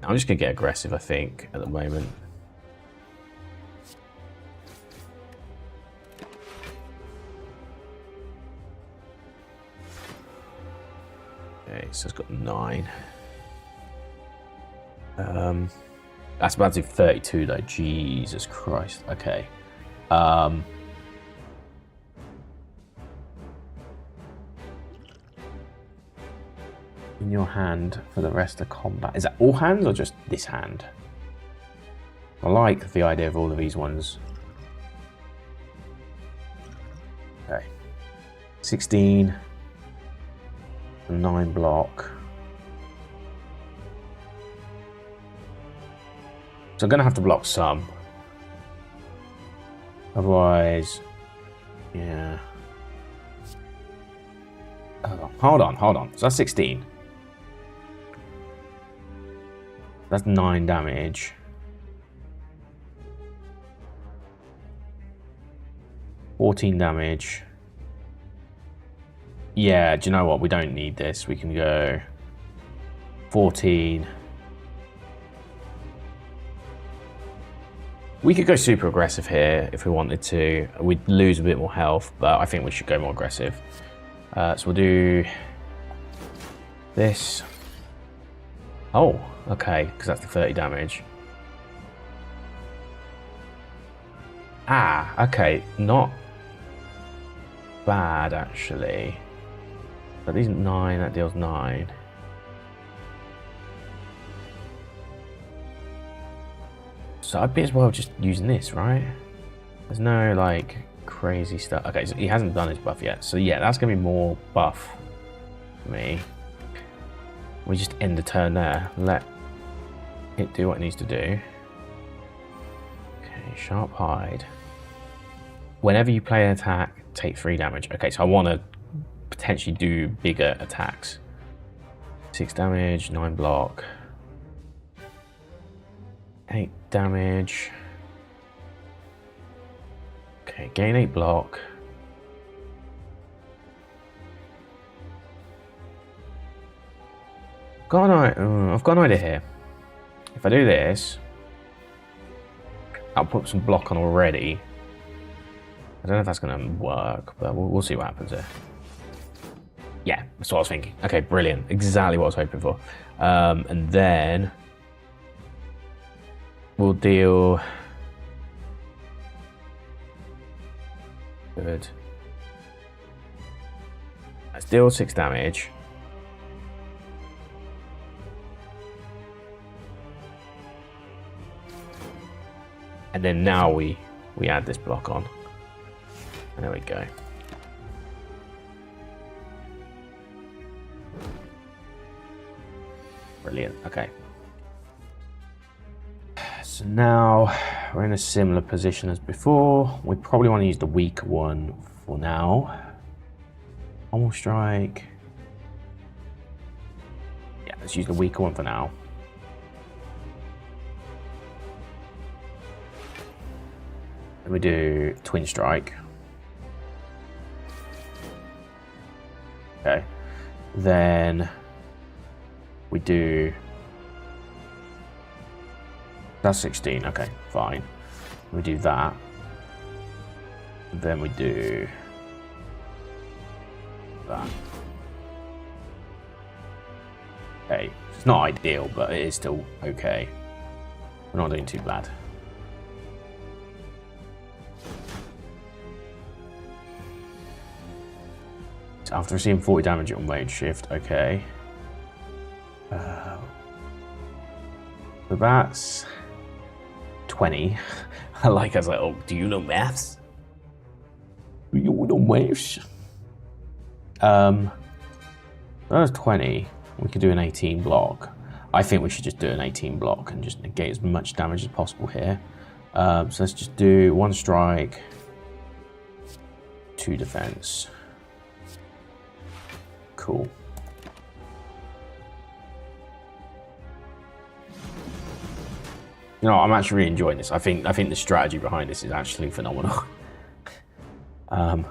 I'm just going to get aggressive, I think, at the moment. Okay, so it's got 9. That's about to do 32 though. Jesus Christ. Okay. In your hand for the rest of combat. Is that all hands or just this hand? I like the idea of all of these ones. Okay. 16. 9 block. So I'm going to have to block some. Otherwise, yeah. Oh, hold on. So that's 16. That's 9 damage. 14 damage. Yeah, do you know what? We don't need this. We can go 14. We could go super aggressive here if we wanted to. We'd lose a bit more health, but I think we should go more aggressive. So we'll do this. Oh, okay, because that's the 30 damage. Ah, okay, not bad actually. But these 9, that deals 9. So I'd be as well just using this, right? There's no like crazy stuff. Okay, so he hasn't done his buff yet. So yeah, that's gonna be more buff for me. We just end the turn there. Let it do what it needs to do. Okay, sharp hide. Whenever you play an attack, take 3 damage. Okay, so I want to potentially do bigger attacks. 6 damage, 9 block. 8 damage. Okay, gain 8 block. I've got an idea here. If I do this, I'll put some block on already. I don't know if that's going to work, but we'll see what happens here. Yeah, that's what I was thinking. Okay, brilliant. Exactly what I was hoping for. And then we'll deal... Good. Let's deal 6 damage. And then now we add this block on. And there we go. Brilliant, okay. So now we're in a similar position as before. We probably want to use the weaker one for now. Normal strike. Yeah, let's use the weaker one for now. Then we do twin strike. Okay. Then we do... That's 16, okay, fine. We do that. Then we do that. Okay, it's not ideal, but it is still okay. We're not doing too bad. So after receiving 40 damage on Wage Shift, okay. So that's 20. I was like, oh, do you know maths? Do you know maths? That was 20. We could do an 18 block. I think we should just do an 18 block and just negate as much damage as possible here. So let's just do 1 strike, 2 defense. Cool. You know, I'm actually really enjoying this. I think the strategy behind this is actually phenomenal. Okay,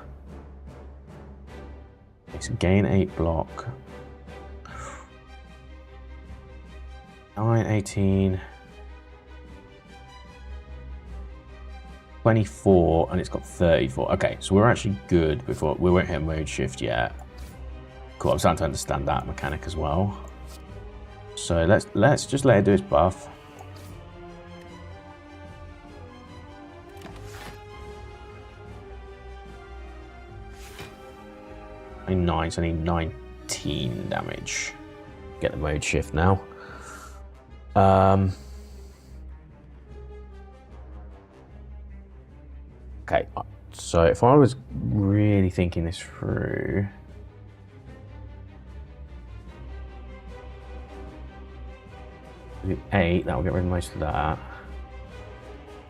so gain 8 block. 9, 18, 24, and it's got 34. Okay, so we're actually good before we won't hit mode shift yet. Cool, I'm starting to understand that mechanic as well. So let's just let it do its buff. I need 9, so I need 19 damage. Get the mode shift now. Okay, so if I was really thinking this through, do 8, that will get rid of most of that.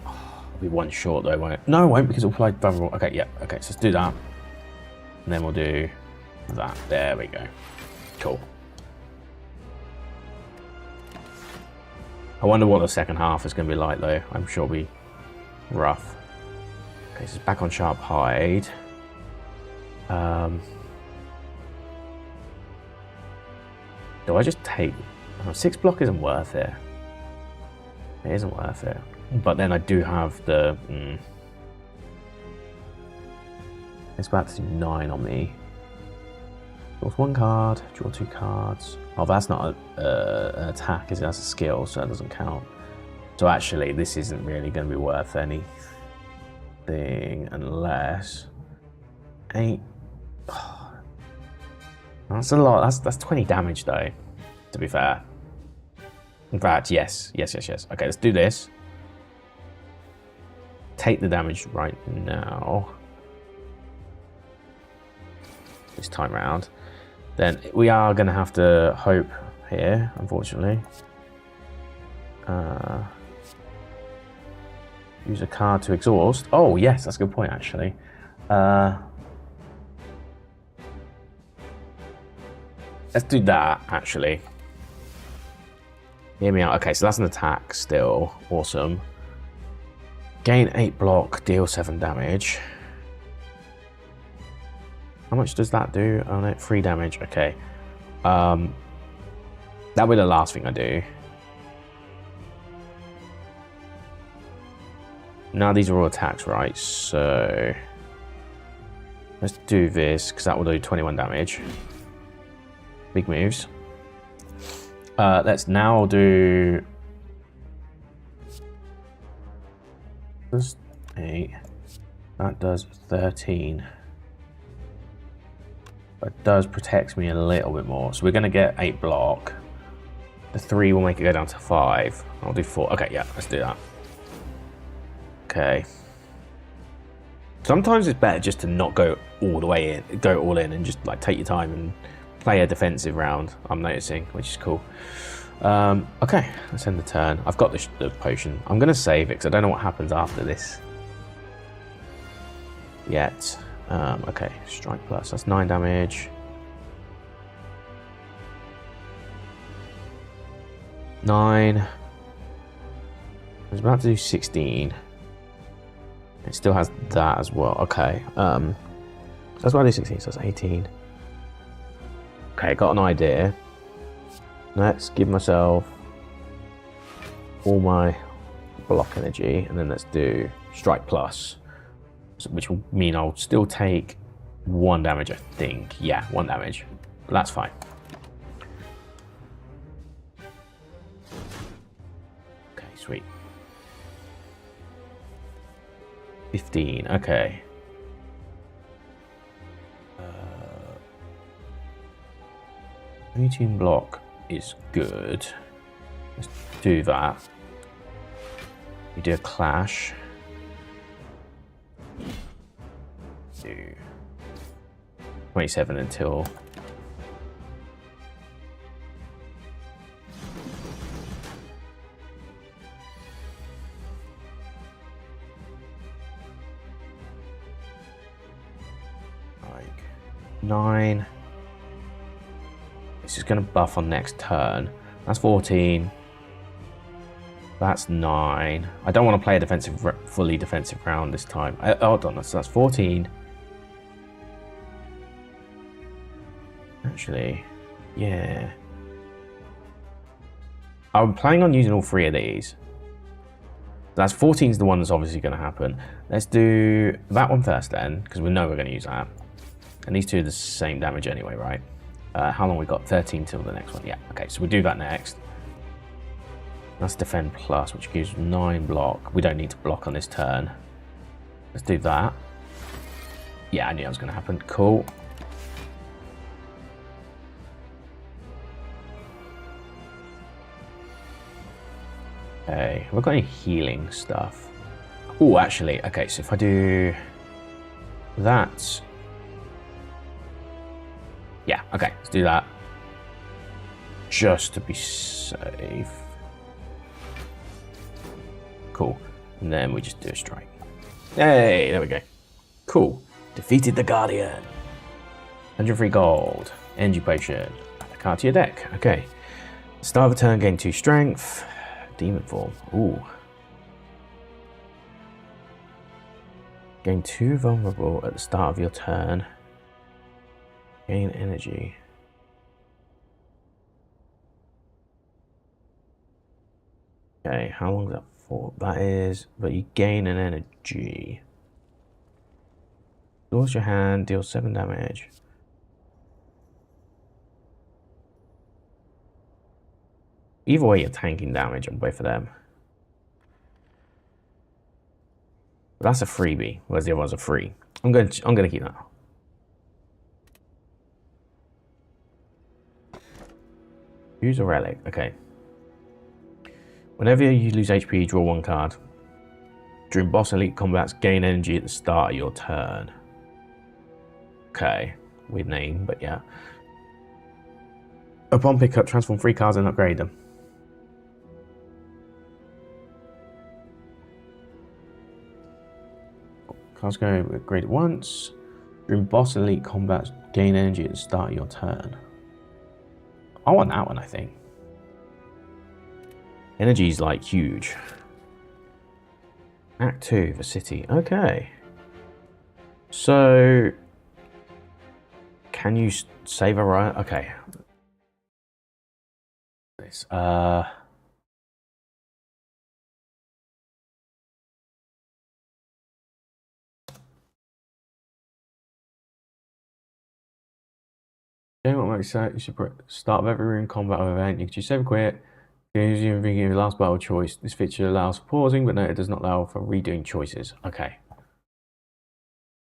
It'll be 1 short though, won't it? No, it won't, because it'll apply vulnerable. Okay, yeah, okay, so let's do that. And then we'll do that. There we go. Cool. I wonder what the second half is going to be like though. I'm sure it'll be rough. Okay, so it's back on sharp hide. Do I just take... Oh, 6 block isn't worth it. It isn't worth it. But then I do have the... It's about to do 9 on me. Draw 1 card, draw 2 cards. Oh, that's not an attack, is it? That's a skill, so that doesn't count. So actually, this isn't really going to be worth anything unless 8. Oh, that's a lot. That's 20 damage though. To be fair. In fact, yes. Okay, let's do this. Take the damage right now. This time round. Then we are going to have to hope here, unfortunately. Use a card to exhaust. Oh, yes, that's a good point, actually. Let's do that, actually. Hear me out. Okay, so that's an attack still. Awesome. Gain 8 block, deal 7 damage. How much does that do? Oh no, 3 damage. Okay. That'll be the last thing I do. Now these are all attacks, right? So let's do this because that will do 21 damage. Big moves. Let's now do plus 8. That does 13. That does protect me a little bit more. So we're going to get 8 block. The 3 will make it go down to 5. I'll do 4. Okay, yeah, let's do that. Okay. Sometimes it's better just to not go all the way in, go all in and just like take your time and play a defensive round, I'm noticing, which is cool. Okay, let's end the turn. I've got the potion. I'm going to save it because I don't know what happens after this yet. Okay, strike plus, that's 9 damage. 9. I was about to do 16. It still has that as well. Okay, so that's why I do 16, so that's 18. Okay, got an idea. Let's give myself all my block energy, and then let's do strike plus, which will mean I'll still take 1 damage, I think. Yeah, 1 damage, but that's fine. Okay, sweet. 15, okay. 18 block is good. Let's do that. We do a clash. Do 27 until like 9. This is going to buff on next turn. That's 14. That's 9. I don't want to play a defensive, fully defensive round this time. Hold on, that's 14. Actually, yeah. I'm planning on using all 3 of these. That's 14 is the one that's obviously going to happen. Let's do that one first then, because we know we're going to use that. And these two are the same damage anyway, right? How long we got? 13 till the next one. Yeah, okay, so we'll do that next. That's defend plus, which gives 9 block. We don't need to block on this turn. Let's do that. Yeah, I knew that was going to happen. Cool. Okay, have I got any healing stuff? Oh, actually, okay, so if I do that. Yeah, okay, let's do that. Just to be safe. Cool. And then we just do a strike. Hey, there we go. Cool. Defeated the Guardian. 103 gold. Energy potion. Add a card to your deck. Okay. Start of a turn, gain 2 strength. Demon form. Ooh. Gain 2 vulnerable at the start of your turn. Gain energy. Okay, how long is that for? That is, but you gain an energy. Draws your hand, deals 7 damage. Either way, you're tanking damage on both of them. But that's a freebie, whereas the other one's a free. I'm gonna keep that. Use a relic. Okay. Whenever you lose HP, draw 1 card. During boss elite combats, gain energy at the start of your turn. Okay. Weird name, but yeah. Upon pickup, transform 3 cards and upgrade them. Cards go upgrade it once. During boss elite combats, gain energy at the start of your turn. I want that one, I think. Energy's like huge. Act 2, the city. Okay. So, can you save a riot? Okay. This. What makes sense? You should start of every room combat or event. You can choose save and quit. Using your last battle choice. This feature allows for pausing, but no, it does not allow for redoing choices. Okay.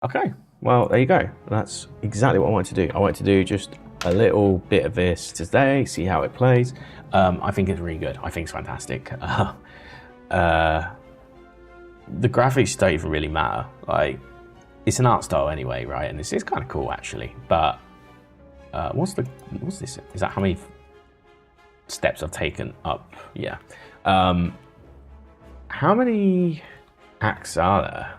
Okay. Well, there you go. That's exactly what I wanted to do. I wanted to do just a little bit of this today, see how it plays. I think it's really good. I think it's fantastic. The graphics don't even really matter. Like, it's an art style anyway, right? And this is kind of cool actually. But what's this? Is that how many steps I've taken up? Yeah. How many acts are there?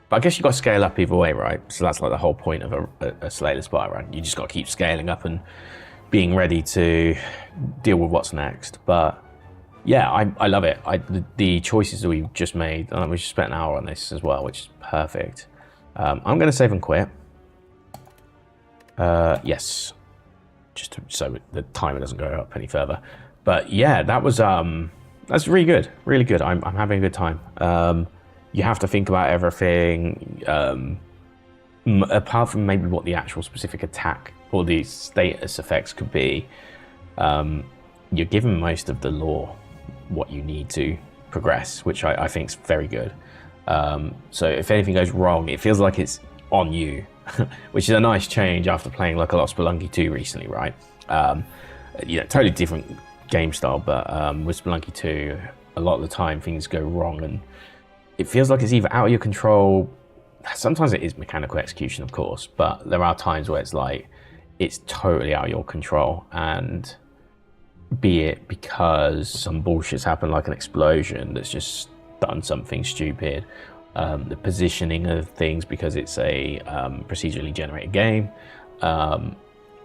But I guess you've got to scale up either way, right? So that's like the whole point of a Slayer Spy run. You just got to keep scaling up and being ready to deal with what's next. But yeah, I love it. The choices that we just made, we just spent an hour on this as well, which is perfect. I'm going to save and quit. Yes. Just so the timer doesn't go up any further. But yeah, that was that's really good. Really good. I'm having a good time. You have to think about everything, apart from maybe what the actual specific attack or the status effects could be. You're given most of the lore, what you need to progress, which I think is very good. So if anything goes wrong, it feels like it's on you, which is a nice change after playing like a lot of Spelunky 2 recently, right? You know, totally different game style, but with Spelunky 2, a lot of the time things go wrong and it feels like it's either out of your control. Sometimes it is mechanical execution, of course, but there are times where it's like it's totally out of your control, and be it because some bullshit's happened, like an explosion that's just done something stupid, the positioning of things because it's a procedurally generated game,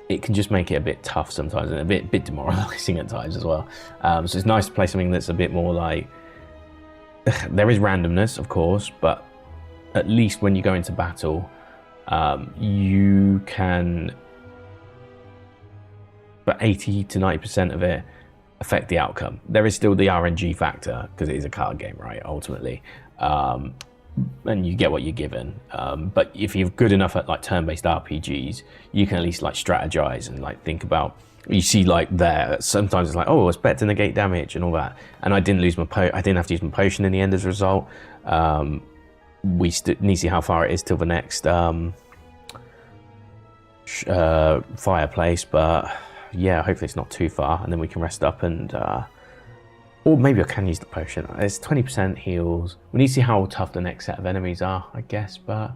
it can just make it a bit tough sometimes and a bit demoralizing at times as well. So it's nice to play something that's a bit more like, there is randomness, of course, but at least when you go into battle, you can, but 80 to 90% of it, affect the outcome. There is still the RNG factor because it is a card game, right? Ultimately, and you get what you're given. But if you're good enough at like turn-based RPGs, you can at least like strategize and like think about. You see, like there, sometimes it's like, oh, it's better to negate damage and all that. And I didn't lose my I didn't have to use my potion in the end as a result. We need to see how far it is till the next fireplace, but yeah, hopefully it's not too far, and then we can rest up and or maybe I can use the potion. It's 20% heals. We need to see how tough the next set of enemies are, I guess, but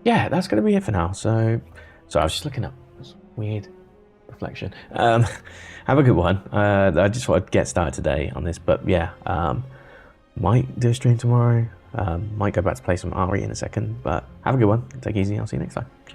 yeah, that's going to be it for now. So I was just looking up. It's weird reflection. Have a good one. I just thought I'd get started today on this, but yeah, might do a stream tomorrow. Might go back to play some RE in a second, but have a good one. Take it easy. I'll see you next time. Cheers.